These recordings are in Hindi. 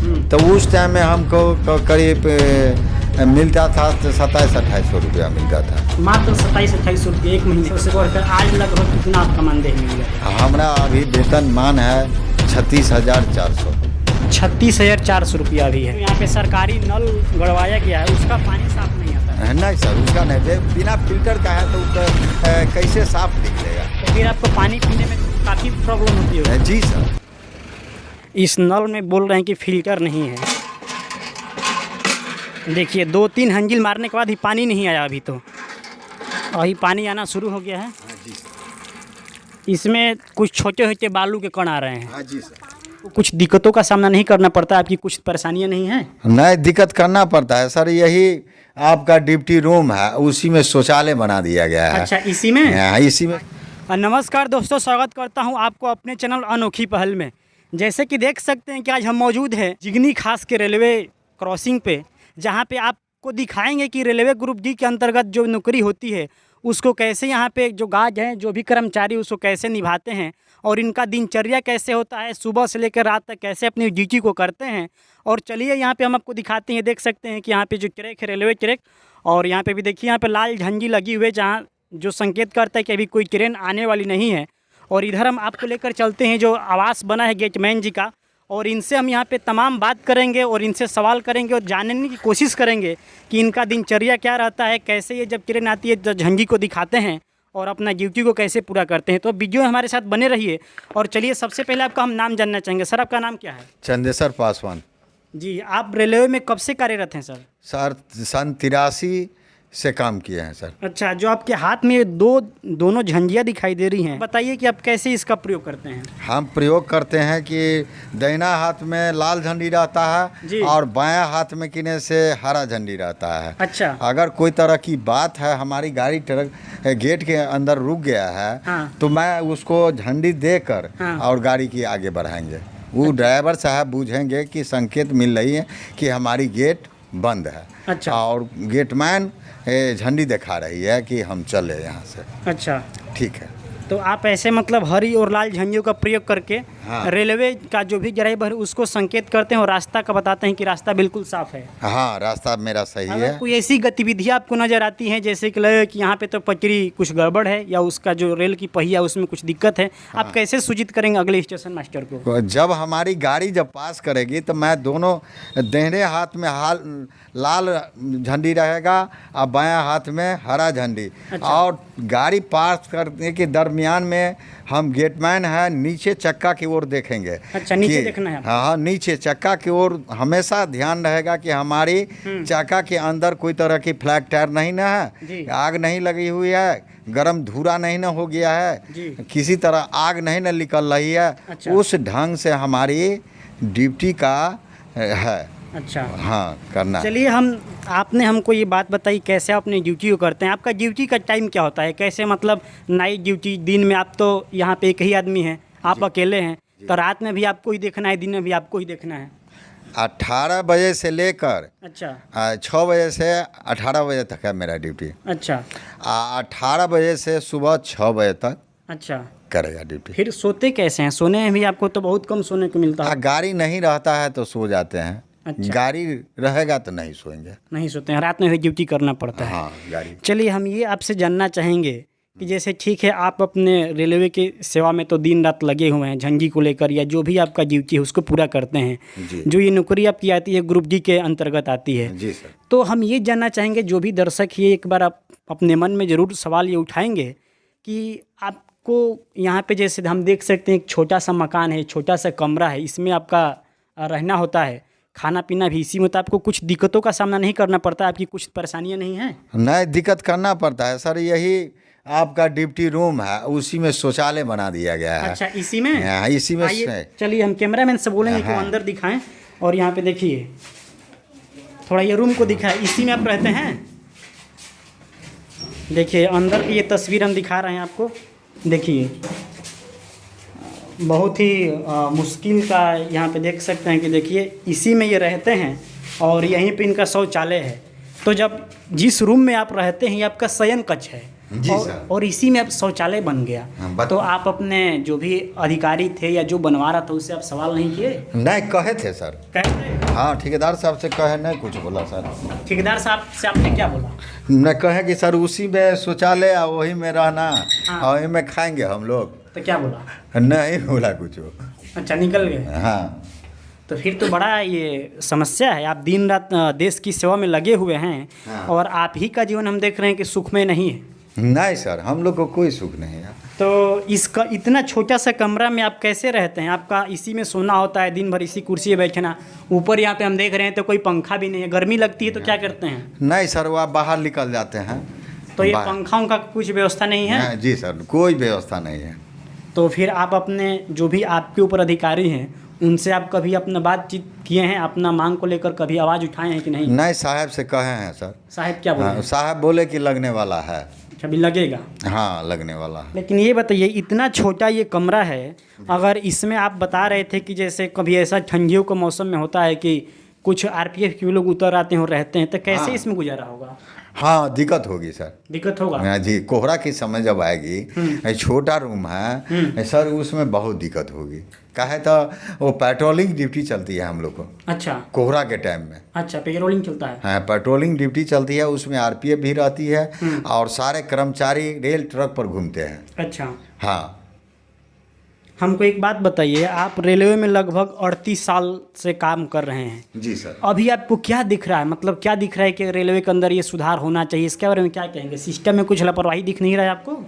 तो उस टाइम में हमको करीब मिलता था 27-28 रुपया मिलता था। मात्र 27-28 रुपये एक महीने से बढ़कर आज लगभग कितना आपका मानदेय मिल गया? हमारा अभी वेतन मान है 36,400। 36,400 रुपया भी है। यहाँ पे सरकारी नल गड़वाया गया है, उसका पानी साफ नहीं आता है? नहीं सर, उसका नहीं, बिना फिल्टर का है तो उसका कैसे साफ निकलेगा? तो फिर आपको पानी पीने में काफ़ी प्रॉब्लम होती है? जी सर। इस नल में बोल रहे हैं कि फिल्टर नहीं है। देखिए 2-3 हंजिल मारने के बाद ही पानी नहीं आया अभी तो, अभी पानी आना शुरू हो गया है। जी सर। इसमें कुछ छोटे छोटे बालू के कण आ रहे हैं। हाँ जी सर। कुछ दिक्कतों का सामना नहीं करना पड़ता? आपकी कुछ परेशानियां नहीं हैं? नहीं, दिक्कत करना पड़ता है सर। यही आपका ड्यूटी रूम है, उसी में शौचालय बना दिया गया है। अच्छा, इसी में? हाँ, इसी में। नमस्कार दोस्तों, स्वागत करता हूं आपको अपने चैनल अनोखी पहल में। जैसे कि देख सकते हैं कि आज हम मौजूद हैं जिगनी खास के रेलवे क्रॉसिंग पे, जहां पे आपको दिखाएंगे कि रेलवे ग्रुप डी के अंतर्गत जो नौकरी होती है उसको कैसे यहाँ पे जो गार्ड हैं, जो भी कर्मचारी उसको कैसे निभाते हैं और इनका दिनचर्या कैसे होता है, सुबह से लेकर रात तक कैसे अपनी ड्यूटी को करते हैं। और चलिए यहाँ पे हम आपको दिखाते हैं। देख सकते हैं कि यहाँ पे जो ट्रैक है रेलवे ट्रैक, और यहाँ पे भी देखिए यहाँ पे लाल झंडी लगी हुई है जहाँ जो संकेत करता है कि अभी कोई ट्रेन आने वाली नहीं है। और इधर हम आपको लेकर चलते हैं जो आवास बना है गेटमैन जी का, और इनसे हम यहाँ पे तमाम बात करेंगे और इनसे सवाल करेंगे और जानने की कोशिश करेंगे कि इनका दिनचर्या क्या रहता है, कैसे ये जब ट्रेन आती है तो झंडी को दिखाते हैं और अपना ड्यूटी को कैसे पूरा करते हैं। तो वीडियो में हमारे साथ बने रहिए। और चलिए सबसे पहले आपका हम नाम जानना चाहेंगे। सर आपका नाम क्या है? चंदेश्वर पासवान जी, आप रेलवे में कब से कार्यरत हैं सर? सर सन 83 से काम किए हैं सर। अच्छा, जो आपके हाथ में दोनों झंडियाँ दिखाई दे रही हैं, बताइए कि आप कैसे इसका प्रयोग करते हैं? हम प्रयोग करते हैं कि दाहिना हाथ में लाल झंडी रहता है और बायां हाथ में किने से हरा झंडी रहता है। अच्छा। अगर कोई तरह की बात है, हमारी गाड़ी ट्रक गेट के अंदर रुक गया है, हाँ। तो मैं उसको झंडी देकर और गाड़ी की आगे बढ़ाएंगे। वो ड्राइवर साहब बूझेंगे कि संकेत मिल रही है कि हमारी गेट बंद है। अच्छा। और गेटमैन झंडी दिखा रही है कि हम चले यहाँ से। अच्छा, ठीक है। तो आप ऐसे मतलब हरी और लाल झंडियों का प्रयोग करके रेलवे का जो भी ड्राइवर है उसको संकेत करते हैं और रास्ता का बताते हैं कि रास्ता बिल्कुल साफ है। हाँ, रास्ता मेरा सही है। अगर कोई ऐसी गतिविधियाँ आपको नज़र आती हैं जैसे कि लगे कि यहाँ पे तो पटरी कुछ गड़बड़ है या उसका जो रेल की पहिया उसमें कुछ दिक्कत है, आप कैसे सूचित करेंगे अगले स्टेशन मास्टर को? जब हमारी गाड़ी जब पास करेगी तो मैं दोनों दाहिने हाथ में लाल झंडी रहेगा और बायां हाथ में हरा झंडी। अच्छा। और गाड़ी पास करने के दरमियान में हम गेटमैन है नीचे चक्का की ओर देखेंगे। अच्छा, नीचे देखना है? हाँ, नीचे चक्का की ओर हमेशा ध्यान रहेगा कि हमारी चक्का के अंदर कोई तरह की फ्लैट टायर नहीं ना है, आग नहीं लगी हुई है, गरम धुआं नहीं ना हो गया है, किसी तरह आग नहीं ना निकल रही है। अच्छा। उस ढंग से हमारी ड्यूटी का है। अच्छा, हाँ, करना। चलिए आपने हमको ये बात बताई कैसे अपनी ड्यूटी को करते हैं। आपका ड्यूटी का टाइम क्या होता है, कैसे मतलब नाइट ड्यूटी? दिन में आप तो यहाँ पे एक ही आदमी हैं, आप अकेले हैं, तो रात में भी आपको ही देखना है, दिन में भी आपको ही देखना है? 18 बजे से लेकर अच्छा 6 बजे से 18 बजे तक है मेरा ड्यूटी। अच्छा। 18 बजे से सुबह 6 बजे तक अच्छा, करेगा ड्यूटी। फिर सोते कैसे हैं? सोने में भी आपको तो बहुत कम सोने को मिलता है। गाड़ी नहीं रहता है तो सो जाते हैं। अच्छा। गाड़ी रहेगा तो नहीं सोएंगे। नहीं सोते हैं, रात में भी ड्यूटी करना पड़ता है। हाँ, गाड़ी। चलिए हम ये आपसे जानना चाहेंगे कि जैसे ठीक है आप अपने रेलवे की सेवा में तो दिन रात लगे हुए हैं, झंडी को लेकर या जो भी आपका ड्यूटी है उसको पूरा करते हैं। जो ये नौकरी आपकी आती है ग्रुप डी के अंतर्गत आती है। जी सर। तो हम ये जानना चाहेंगे, जो भी दर्शक ये एक बार आप अपने मन में ज़रूर सवाल ये उठाएंगे कि आपको यहाँ पे जैसे हम देख सकते हैं एक छोटा सा मकान है, छोटा सा कमरा है, इसमें आपका रहना होता है, खाना पीना भी इसी में, तो आपको कुछ दिक्कतों का सामना नहीं करना पड़ता? आपकी कुछ परेशानियां नहीं हैं? नहीं, दिक्कत करना पड़ता है सर। यही आपका ड्यूटी रूम है, उसी में शौचालय बना दिया गया है। अच्छा, इसी में? हाँ, इसी में। चलिए हम कैमरामैन से बोलेंगे कि वो अंदर दिखाएं। और यहाँ पे देखिए थोड़ा ये रूम को दिखाएं, इसी में आप रहते हैं? देखिए अंदर की ये तस्वीर हम दिखा रहे हैं आपको। देखिए बहुत ही मुश्किल का यहाँ पे देख सकते हैं कि देखिए इसी में ये रहते हैं और यहीं पे इनका शौचालय है। तो जब जिस रूम में आप रहते हैं ये आपका शयन कक्ष है, जी सर। और इसी में अब शौचालय बन गया। हाँ, तो आप अपने जो भी अधिकारी थे या जो बनवा रहा था उससे आप सवाल नहीं किए? नहीं, कहे थे सर। कहते? हाँ, ठेकेदार साहब से कहे, नहीं कुछ बोला सर। ठेकेदार साहब से आपने क्या बोला? मैं कहे कि सर उसी में शौचालय और वही में रहना, हाँ। और वही में खाएंगे हम लोग। तो क्या बोला? नहीं बोला कुछ। अच्छा, निकल गए। हाँ। तो फिर तो बड़ा ये समस्या है। आप दिन रात देश की सेवा में लगे हुए हैं। हाँ। और आप ही का जीवन हम देख रहे हैं कि सुखमय नहीं है। नहीं सर, हम लोग को कोई सुख नहीं है। तो इसका इतना छोटा सा कमरा में आप कैसे रहते हैं? आपका इसी में सोना होता है, दिन भर इसी कुर्सी पे बैठना, ऊपर यहाँ पे हम देख रहे हैं तो कोई पंखा भी नहीं है, गर्मी लगती है तो क्या करते हैं? नहीं सर, वो आप बाहर निकल जाते हैं। तो ये पंखा उनका कुछ व्यवस्था नहीं है? जी सर, कोई व्यवस्था नहीं है। तो फिर आप अपने जो भी आपके ऊपर अधिकारी हैं उनसे आप कभी अपना बातचीत किए हैं, अपना मांग को लेकर कभी आवाज़ उठाए हैं कि नहीं? नहीं, साहब से कहे हैं सर। साहब क्या बोले? हाँ, साहब बोले कि लगने वाला है। अभी लगेगा? हाँ, लगने वाला है। लेकिन ये बताइए, इतना छोटा ये कमरा है, अगर इसमें आप बता रहे थे कि जैसे कभी ऐसा ठंडियों के मौसम में होता है कि कुछ आरपीएफ के लोग उतर आते हैं और रहते हैं, तो कैसे हाँ। इसमें गुजारा होगा? हाँ, दिक्कत होगी सर। दिक्कत होगा? हाँ जी, कोहरा की समय जब आएगी, छोटा रूम है सर, उसमें बहुत दिक्कत होगी। काहे तो वो पेट्रोलिंग ड्यूटी चलती है हम लोग को। अच्छा। कोहरा के टाइम में। अच्छा, पेट्रोलिंग चलता है? हाँ, पेट्रोलिंग ड्यूटी चलती है, उसमें आरपीएफ भी रहती है और सारे कर्मचारी रेल ट्रक पर घूमते हैं। अच्छा। हाँ। हमको एक बात बताइए, आप रेलवे में लगभग 38 साल से काम कर रहे हैं। जी सर। अभी आपको क्या दिख रहा है, मतलब क्या दिख रहा है कि रेलवे के अंदर ये सुधार होना चाहिए? इसके बारे में क्या कहेंगे? सिस्टम में कुछ लापरवाही दिख नहीं रहा है आपको?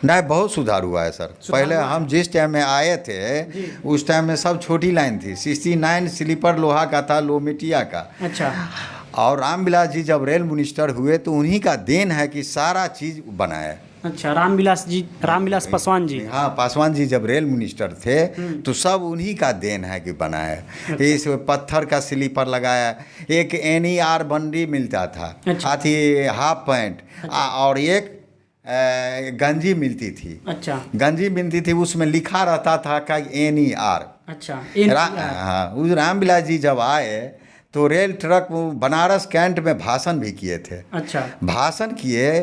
नहीं, बहुत सुधार हुआ है सर। पहले हम जिस टाइम में आए थे उस टाइम में सब छोटी लाइन थी, 69 स्लीपर लोहा का था, लोमिटिया का। अच्छा। और रामविलास जी जब रेल मिनिस्टर हुए तो उन्हीं का देन है कि सारा चीज़ बना है। अच्छा, रामविलास पासवान जी। हाँ, पासवान जी जब रेल मिनिस्टर थे तो सब उन्हीं का देन है कि बना है। इस पत्थर का स्लीपर लगाया, एक NER बंडी मिलता था। अच्छा। अथी हाफ पैंट। और एक गंजी मिलती थी। अच्छा। गंजी मिलती थी, उसमें लिखा रहता था का NER। अच्छा। हाँ, उस रामविलास जी जब आए तो रेल ट्रक बनारस कैंट में भाषण भी किए थे। अच्छा। भाषण किए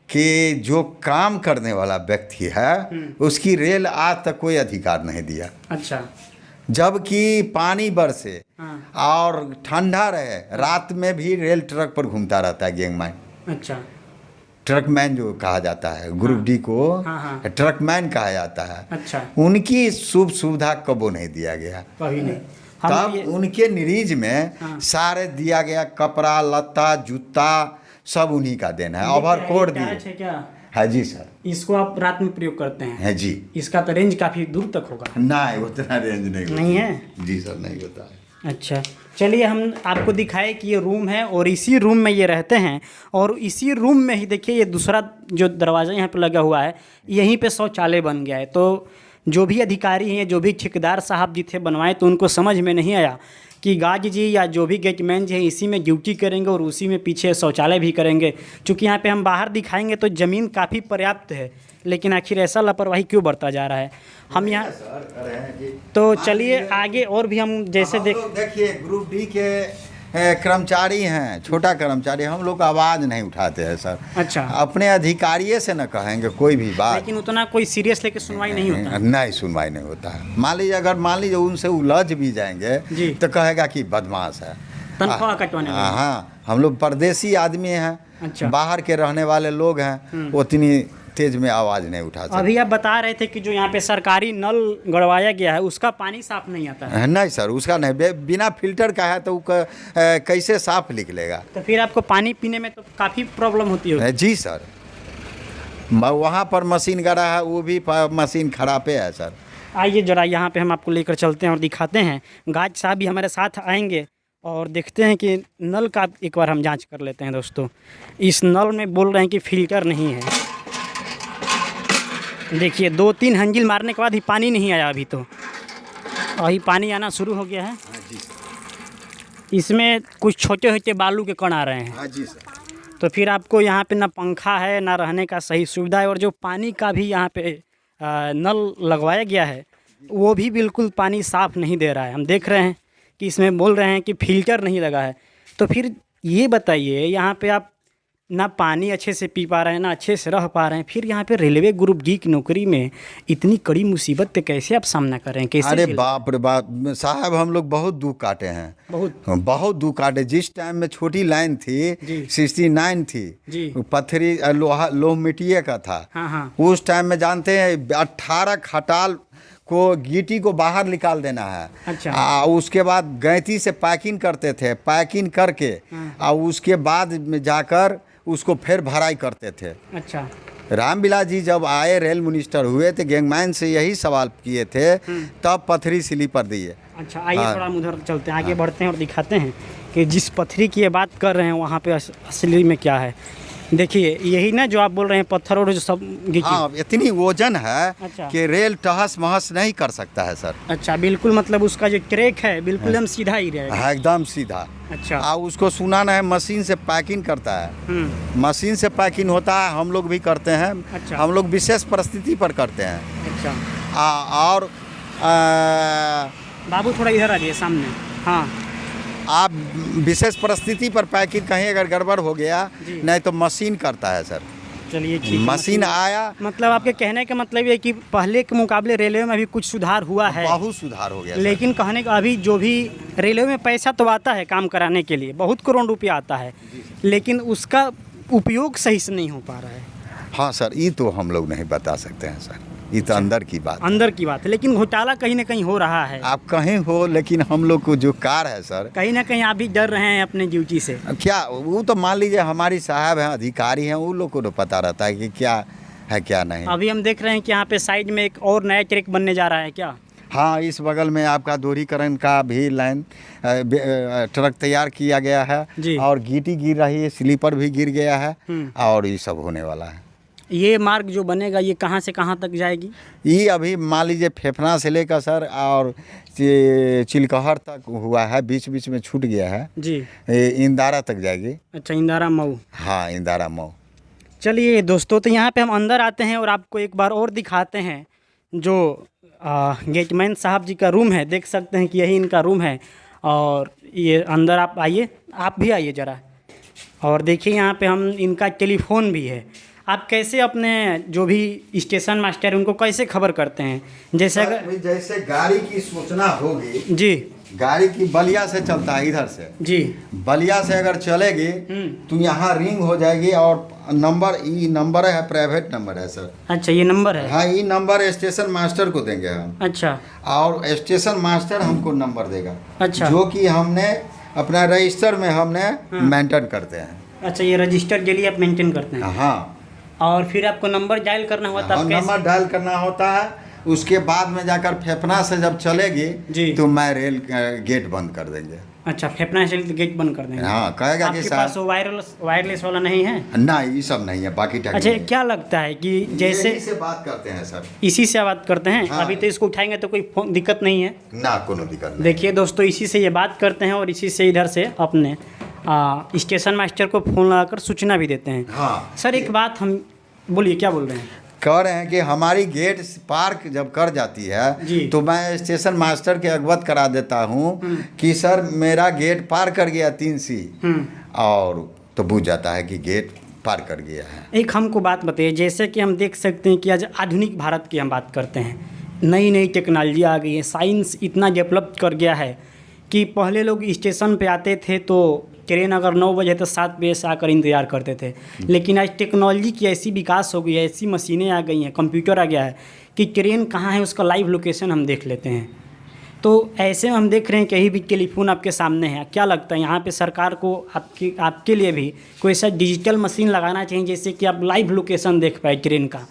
कि जो काम करने वाला व्यक्ति है उसकी रेल आज तक कोई अधिकार नहीं दिया। अच्छा। जबकि पानी बरसे हाँ। और ठंडा रहे, रात में भी रेल ट्रक पर घूमता रहता है गैंगमैन। अच्छा। ट्रकमैन जो कहा जाता है, ग्रुप डी को हाँ। ट्रकमैन कहा जाता है। अच्छा। उनकी शुभ सुविधा कबो नहीं दिया गया। कभी नहीं। तब उनके निरीज में सारे दिया गया, कपड़ा लत्ता जूता सब उन्हीं का देना है। ओवरकोट दिए। क्या है जी सर। इसको आप रात में प्रयोग करते हैं? है जी। इसका तो रेंज काफ़ी दूर तक होगा? नहीं, उतना रेंज नहीं होता। नहीं है? जी सर, नहीं होता है। अच्छा, चलिए हम आपको दिखाए कि ये रूम है और इसी रूम में ये रहते हैं। और इसी रूम में ही देखिए ये दूसरा जो दरवाज़ा यहाँ पे लगा हुआ है, यहीं पे शौचालय बन गया है। तो जो भी अधिकारी हैं, जो भी ठेकेदार साहब जी थे बनवाए, तो उनको समझ में नहीं आया कि गाज जी या जो भी गेटमैन जी हैं इसी में ड्यूटी करेंगे और उसी में पीछे शौचालय भी करेंगे। चूँकि यहाँ पे हम बाहर दिखाएंगे तो ज़मीन काफ़ी पर्याप्त है, लेकिन आखिर ऐसा लापरवाही क्यों बढ़ता जा रहा है? हम यहाँ तो चलिए आगे और भी हम जैसे देखिए ग्रुप डी के कर्मचारी हैं, छोटा कर्मचारी, हम लोग आवाज़ नहीं उठाते हैं सर। अच्छा। अपने अधिकारियों से न कहेंगे कोई भी बात, लेकिन उतना कोई सीरियस लेके सुनवाई नहीं होता? नहीं, सुनवाई नहीं होता है। मान लीजिए उनसे उलझ भी जाएंगे तो कहेगा कि बदमाश है, तनख्वाह कटवाने वाला। हाँ, हम लोग परदेसी आदमी हैं। अच्छा। बाहर के रहने वाले लोग हैं, उतनी तेज में आवाज़ नहीं उठा सकते। अभी आप बता रहे थे कि जो यहाँ पे सरकारी नल गड़वाया गया है उसका पानी साफ नहीं आता है? नहीं सर, उसका नहीं, बिना फिल्टर का है तो कैसे साफ निकलेगा? तो फिर आपको पानी पीने में तो काफ़ी प्रॉब्लम होती होगी? जी सर, वहाँ पर मशीन गड़ा है, वो भी मशीन खराब है सर। आइए जरा यहाँ पे हम आपको लेकर चलते हैं और दिखाते हैं। गाज साहब भी हमारे साथ आएंगे और देखते हैं कि नल का एक बार हम जांच कर लेते हैं। दोस्तों, इस नल में बोल रहे हैं कि फ़िल्टर नहीं है। देखिए 2-3 हंजिल मारने के बाद ही पानी नहीं आया अभी, तो अभी पानी आना शुरू हो गया है। इसमें कुछ छोटे छोटे बालू के कण आ रहे हैं। जी सर। तो फिर आपको यहाँ पे ना पंखा है ना रहने का सही सुविधा है, और जो पानी का भी यहाँ पे नल लगवाया गया है वो भी बिल्कुल पानी साफ़ नहीं दे रहा है। हम देख रहे हैं कि इसमें बोल रहे हैं कि फ़िल्टर नहीं लगा है। तो फिर ये बताइए, यहाँ पे आप ना पानी अच्छे से पी पा रहे हैं, ना अच्छे से रह पा रहे हैं, फिर यहाँ पे रेलवे ग्रुप डी की नौकरी में इतनी कड़ी मुसीबत पे कैसे आप सामना कर रहे हैं, कैसे अरे बाप रे बाप साहब, हम लोग बहुत दुख काटे हैं, बहुत दुख काटे। जिस टाइम में छोटी लाइन थी 69 थी जी, पत्थरी लोह मिट्टिए का था। हाँ। उस टाइम में जानते हैं 18 खटाल को गिट्टी को बाहर निकाल देना है। अच्छा। उसके बाद गैंती से पैकिंग करते थे, पैकिंग करके और उसके बाद में जाकर उसको फिर भराई करते थे। अच्छा। रामविलास जी जब आए रेल मिनिस्टर हुए थे, गैंगमैन से यही सवाल किए थे, तब पथरी स्लीपर दिए। अच्छा, आइए थोड़ा हम उधर चलते हैं, आगे बढ़ते हैं और दिखाते हैं कि जिस पथरी की ये बात कर रहे हैं वहाँ पे असली में क्या है। देखिए यही ना जो आप बोल रहे हैं, पत्थर और जो सब हाँ, इतनी वजन है अच्छा, कि रेल टहस महस नहीं कर सकता है सर। अच्छा, बिल्कुल, मतलब उसका जो ट्रैक है बिल्कुल एकदम सीधा ही रहेगा। एकदम सीधा। अच्छा। उसको सुनाना है, मशीन से पैकिंग करता है, मशीन से पैकिंग होता है, हम लोग भी करते हैं। अच्छा। हम लोग विशेष परिस्थिति पर करते हैं। अच्छा। और बाबू थोड़ा इधर आ जाइए सामने। हाँ, आप विशेष परिस्थिति पर पैकिंग कहीं अगर गड़बड़ हो गया, नहीं तो मशीन करता है सर। चलिए ठीक है। मशीन आया, मतलब आपके कहने का मतलब ये कि पहले के मुकाबले रेलवे में अभी कुछ सुधार हुआ है, बहुत सुधार हो गया। लेकिन कहने का अभी जो भी रेलवे में पैसा तो आता है काम कराने के लिए, बहुत करोड़ रुपया आता है, लेकिन उसका उपयोग सही से नहीं हो पा रहा है। हाँ सर, ये तो हम लोग नहीं बता सकते हैं सर, ये तो अंदर की बात है, लेकिन घोटाला कहीं ना कहीं हो रहा है। आप कहीं हो, लेकिन हम लोग को जो कार है सर, कहीं ना कहीं आप भी डर रहे हैं अपने ड्यूटी से। क्या वो तो मान लीजिए हमारी साहब हैं, अधिकारी हैं, वो लोग को तो पता रहता है कि क्या है क्या नहीं। अभी हम देख रहे हैं कि यहाँ पे साइड में एक और नया ट्रैक बनने जा रहा है क्या? हाँ, इस बगल में आपका दोहरीकरण का भी लाइन ट्रक तैयार किया गया है जी। और गिट्टी गिर रही है, स्लीपर भी गिर गया है और ये सब होने वाला है। ये मार्ग जो बनेगा ये कहाँ से कहाँ तक जाएगी? ये अभी मान लीजिए फेफना से लेकर सर और चिलकहर तक हुआ है, बीच बीच में छूट गया है जी, इंदारा तक जाएगी। अच्छा, इंदारा मऊ। हाँ, इंदारा मऊ। चलिए दोस्तों, तो यहाँ पे हम अंदर आते हैं और आपको एक बार और दिखाते हैं जो गेटमैन साहब जी का रूम है। देख सकते हैं कि यही इनका रूम है और ये अंदर आप आइए, आप भी आइए ज़रा, और देखिए यहाँ पे हम इनका टेलीफोन भी है। आप कैसे अपने जो भी स्टेशन मास्टर उनको कैसे खबर करते हैं? जैसे गाड़ी की सूचना होगी जी, गाड़ी की बलिया से चलता है, इधर से जी, बलिया से अगर चलेगी तो यहाँ रिंग हो जाएगी और नंबर है, प्राइवेट नंबर है सर। अच्छा, ये नंबर है? हाँ, ये नंबर स्टेशन मास्टर को देंगे हम। अच्छा। और स्टेशन मास्टर हमको नंबर देगा। अच्छा। जो कि हमने अपना रजिस्टर में हमने मेंटेन करते हैं। अच्छा, ये रजिस्टर के लिए आप मेंटेन करते हैं? हाँ। और फिर आपको नंबर डायल करना होता है? नंबर डायल करना होता है, उसके बाद में जाकर फेफना से जब चलेगी तो मैं रेल गेट बंद कर देंगे। अच्छा, फेफना से गेट बंद कर देंगे? हाँ, कहेगा कि आपके पास वायरलेस वाला नहीं है? नहीं, ये सब नहीं है, बाकी अच्छा, क्या लगता है कि जैसे इसी से बात करते हैं सर? इसी से बात करते हैं? हाँ। अभी तो इसको उठाएंगे तो कोई दिक्कत नहीं है ना, कोनो दिक्कत नहीं। देखिए दोस्तों, इसी से ये बात करते हैं और इसी से इधर से अपने स्टेशन मास्टर को फ़ोन लगाकर सूचना भी देते हैं। हाँ सर, एक बात हम बोलिए, क्या बोल रहे हैं? कह रहे हैं कि हमारी गेट पार्क जब कर जाती है तो मैं स्टेशन मास्टर के अवगत करा देता हूँ कि सर मेरा गेट पार कर गया 3C, और तो बुझ जाता है कि गेट पार कर गया है। एक हमको बात बताइए, जैसे कि हम देख सकते हैं कि आज आधुनिक भारत की हम बात करते हैं, नई नई टेक्नोलॉजी आ गई है, साइंस इतना डेवलप कर गया है कि पहले लोग स्टेशन पे आते थे तो ट्रेन अगर 9 बजे तो 7 बजे से आकर इंतज़ार करते थे, लेकिन आज टेक्नोलॉजी की ऐसी विकास हो गई है, ऐसी मशीनें आ गई हैं, कंप्यूटर आ गया है कि ट्रेन कहाँ है उसका लाइव लोकेशन हम देख लेते हैं। तो ऐसे में हम देख रहे हैं कहीं भी टेलीफोन आपके सामने है। क्या लगता है यहाँ पे सरकार को आपके लिए भी कोई ऐसा डिजिटल मशीन लगाना चाहिए जिससे कि आप लाइव लोकेशन देख पाए ट्रेन का,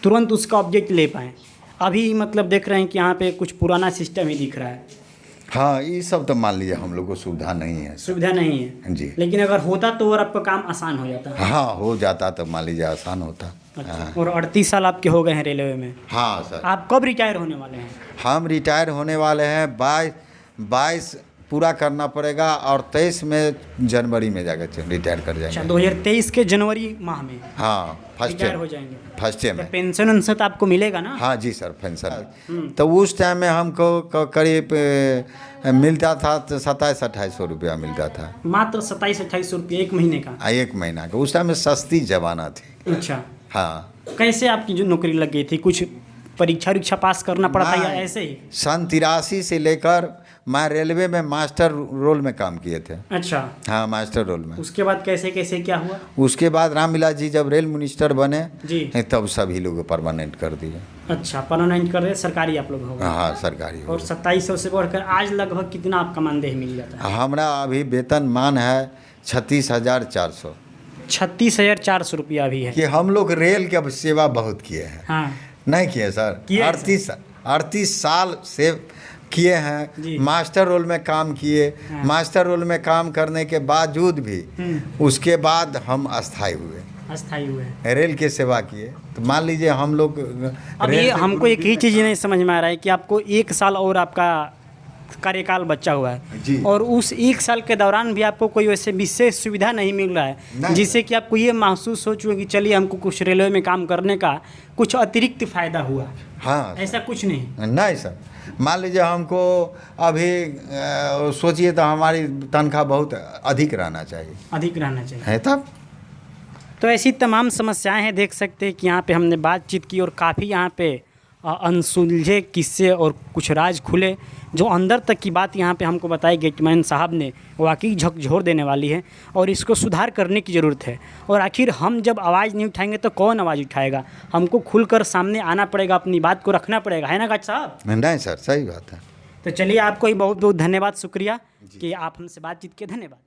तुरंत उसका ऑब्जेक्ट ले पाएँ? अभी मतलब देख रहे हैं कि यहाँ पे कुछ पुराना सिस्टम ही दिख रहा है। हाँ, ये सब तो मान लीजिए हम लोग को सुविधा नहीं है। सुविधा नहीं है जी, लेकिन अगर होता तो और आपका काम आसान हो जाता। हाँ, हो जाता तो मान लीजिए आसान होता। अच्छा। हाँ। और 38 साल आपके हो गए हैं रेलवे में? हाँ सर। आप कब रिटायर होने वाले हैं? हम रिटायर होने वाले हैं 22 पूरा करना पड़ेगा और 23 में जनवरी में जाकर रिटायर कर अच्छा, जाएंगे। 2023 के जनवरी माह में हाँ, फर्स्ट रिटायर हो ईयर, जाएंगे। फर्स्ट ईयर तो में। पेंशन उनसे तो आपको मिलेगा ना? हाँ जी सर, पेंशन। तो उस टाइम में हमको करीब मिलता था 2700-2800 रुपया मिलता था। मात्र 27-28 रुपये एक महीने का? एक महीना का। उस टाइम में सस्ती जमाना थी। अच्छा, हाँ। कैसे आपकी जो नौकरी लग गई थी? कुछ परीक्षा उरीक्षा पास करना पड़ा था या नहीं, ऐसे ही? सन 83 से लेकर मैं रेलवे में मास्टर रोल में काम किए थे। अच्छा, हाँ, मास्टर रोल में। उसके बाद कैसे कैसे क्या हुआ? उसके बाद रामविलास जी जब रेल मिनिस्टर बने जी, तब सभी लोग परमानेंट कर दिए। अच्छा, परमानेंट कर रहे, सरकारी आप लोग हो गए। हाँ, सरकारी हो और 2700 से बढ़कर आज लगभग कितना आपका मानदेय मिल जाता है? गया। हमारा अभी वेतन मान है 36,400। 36,400 रुपया भी है कि हम लोग रेल के अब सेवा बहुत किए हैं। हाँ, नहीं किए सर? किए हैं 38 साल से किए जी। हैं। मास्टर रोल में काम किए। हाँ। मास्टर रोल में काम करने के बावजूद भी उसके बाद हम अस्थायी हुए, अस्थायी हुए। रेल की सेवा किए। तो मान लीजिए हम लोग अब ये हमको एक ही चीज़ नहीं समझ में आ रहा है कि आपको 1 साल और आपका कार्यकाल बचा हुआ है जी। और उस 1 साल के दौरान भी आपको कोई वैसे विशेष सुविधा नहीं मिल रहा है नहीं। जिससे कि आपको ये महसूस हो चुका कि चलिए हमको कुछ रेलवे में काम करने का कुछ अतिरिक्त फ़ायदा हुआ। हाँ, ऐसा कुछ नहीं? नहीं सर। मान लीजिए हमको अभी सोचिए तो हमारी तनख्वाह बहुत अधिक रहना चाहिए। अधिक रहना चाहिए है तब। तो ऐसी तमाम समस्याएं हैं। देख सकते हैं कि यहाँ पे हमने बातचीत की और काफ़ी यहाँ पे अनसुलझे किस्से और कुछ राज खुले जो अंदर तक की बात यहाँ पे हमको बताई गई कि मैन साहब ने वाकई झकझोर देने वाली है और इसको सुधार करने की ज़रूरत है। और आखिर हम जब आवाज़ नहीं उठाएंगे तो कौन आवाज़ उठाएगा? हमको खुलकर सामने आना पड़ेगा, अपनी बात को रखना पड़ेगा, है ना गाजी साहब? नहीं सर, सही बात है। तो चलिए, आपको ही बहुत बहुत धन्यवाद, शुक्रिया कि आप हमसे बातचीत किए। धन्यवाद।